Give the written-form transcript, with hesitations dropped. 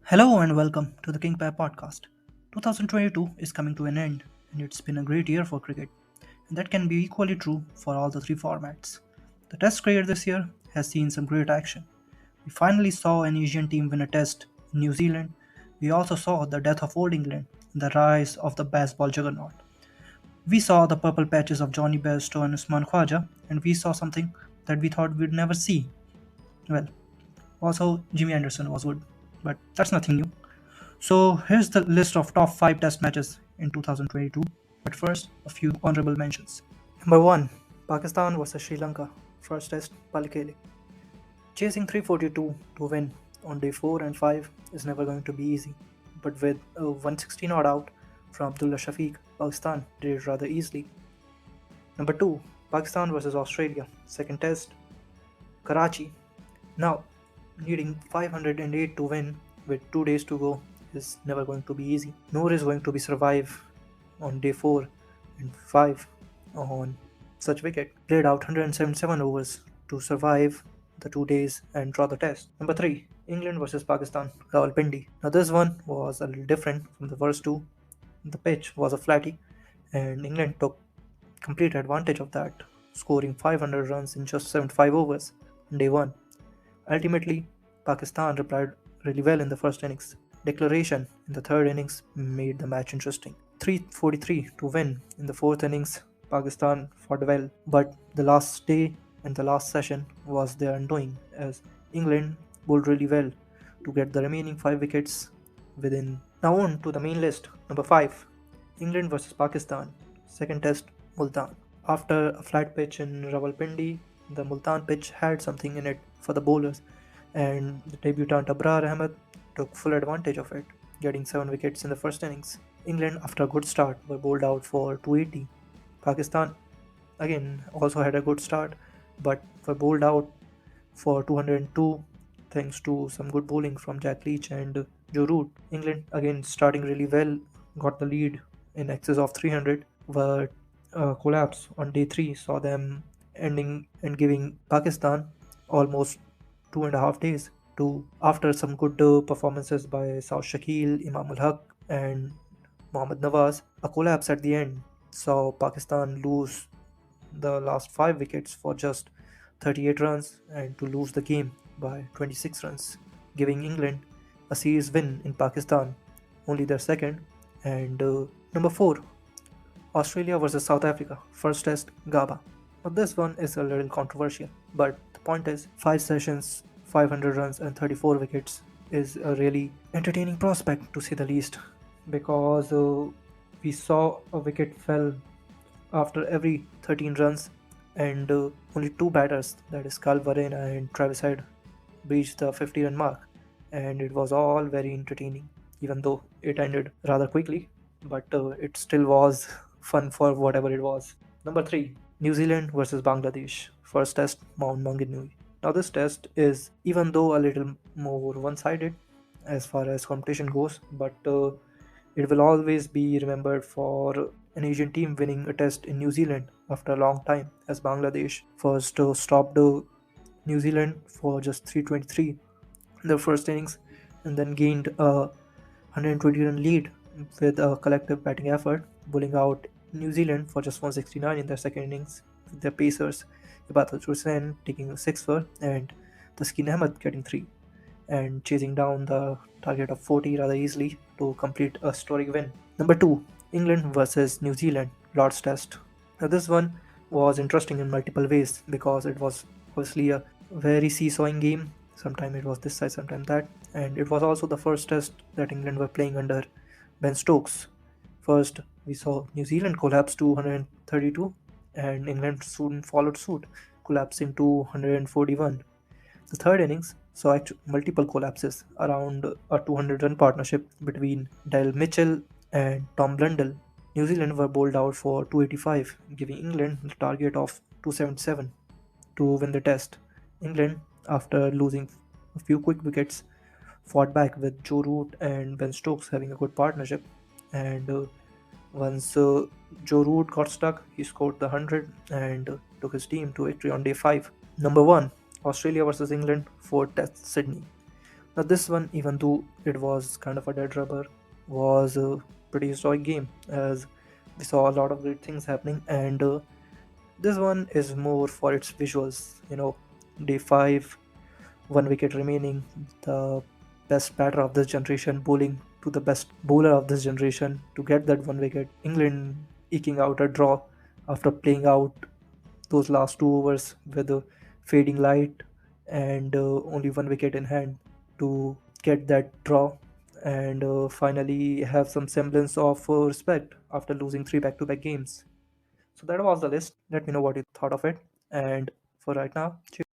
Hello and welcome to the King Pie podcast. 2022 is coming to an end, and it's been a great year for cricket, and that can be equally true for all the three formats. The Test cricket this year has seen some great action. We finally saw an Asian team win a Test in New Zealand. We also saw the death of Old England and the rise of the Bazball juggernaut. We saw the purple patches of Johnny Bairstow and Usman Khwaja, and we saw something that we thought we'd never see. Well, also Jimmy Anderson was good, but that's nothing new. So here's the list of top 5 test matches in 2022. But first, a few honorable mentions. Number 1, Pakistan vs Sri Lanka. First test, Palikele. Chasing 342 to win on day 4 and 5 is never going to be easy. But with a 160 not out from Abdullah Shafiq, Pakistan did it rather easily. Number 2, Pakistan vs Australia. Second test, Karachi. Now, needing 508 to win with 2 days to go is never going to be easy. Noor is going to be survive on day 4 and 5 on such wicket. Played out 177 overs to survive the 2 days and draw the test. Number 3, England versus Pakistan, Rawalpindi. Now this one was a little different from the first two. The pitch was a flatty and England took complete advantage of that, scoring 500 runs in just 75 overs on day 1. Ultimately, Pakistan replied really well in the first innings. Declaration in the third innings made the match interesting. 343 to win in the fourth innings, Pakistan fought well, but the last day and the last session was their undoing as England bowled really well to get the remaining 5 wickets within. Now on to the main list. Number 5, England versus Pakistan, second test, Multan. After a flat pitch in Rawalpindi, the Multan pitch had something in it for the bowlers, and the debutant Abrar Ahmed took full advantage of it, getting 7 wickets in the first innings. England, after a good start, were bowled out for 280. Pakistan, again, also had a good start, but were bowled out for 202 thanks to some good bowling from Jack Leach and Joe Root. England, again, starting really well, got the lead in excess of 300, but collapse on day 3 saw them ending and giving Pakistan almost 2.5 days to, after some good performances by South Shakil, Imam ul Haq, and Mohammad Nawaz, a collapse at the end saw Pakistan lose the last 5 wickets for just 38 runs and to lose the game by 26 runs, giving England a series win in Pakistan, only their second. And number 4, Australia versus South Africa, first test, Gaba. Now this one is a little controversial, but the point is 5 sessions, 500 runs and 34 wickets is a really entertaining prospect to say the least, because we saw a wicket fell after every 13 runs and only 2 batters, that is Carl Varena and Travis Head, breached the 50-run mark, and it was all very entertaining, even though it ended rather quickly, but it still was fun for whatever it was. Number 3, New Zealand versus Bangladesh, first test, Mount Maunganui. Now this test is, even though a little more one-sided as far as competition goes, but it will always be remembered for an Asian team winning a test in New Zealand after a long time, as Bangladesh first stopped New Zealand for just 323 in the first innings and then gained a 120-run lead with a collective batting effort, bowling out New Zealand for just 169 in their second innings, with their pacers Ibadat Hussain taking a 6 for and Taskin Ahmed getting 3 and chasing down the target of 40 rather easily to complete a historic win. Number 2, England versus New Zealand, Lord's Test. Now this one was interesting in multiple ways because it was obviously a very seesawing game. Sometimes it was this side, sometimes that, and it was also the first test that England were playing under Ben Stokes. First, we saw New Zealand collapse to 132 and England soon followed suit, collapsing to 141. The third innings saw multiple collapses around a 200-run partnership between Dale Mitchell and Tom Blundell. New Zealand were bowled out for 285, giving England the target of 277 to win the test. England, after losing a few quick wickets, fought back with Joe Root and Ben Stokes having a good partnership, and once Joe Root got stuck, he scored the 100 and took his team to victory on day 5. Number 1, Australia versus England, 4th Test, Sydney. Now, this one, even though it was kind of a dead rubber, was a pretty historic game as we saw a lot of great things happening. And this one is more for its visuals. Day 5, 1 wicket remaining. The best batter of this generation bowling to the best bowler of this generation to get that 1 wicket. England eking out a draw after playing out those last 2 overs with a fading light and only 1 wicket in hand to get that draw and finally have some semblance of respect after losing 3 back-to-back games. So that was the list. Let me know what you thought of it. And for right now, cheers.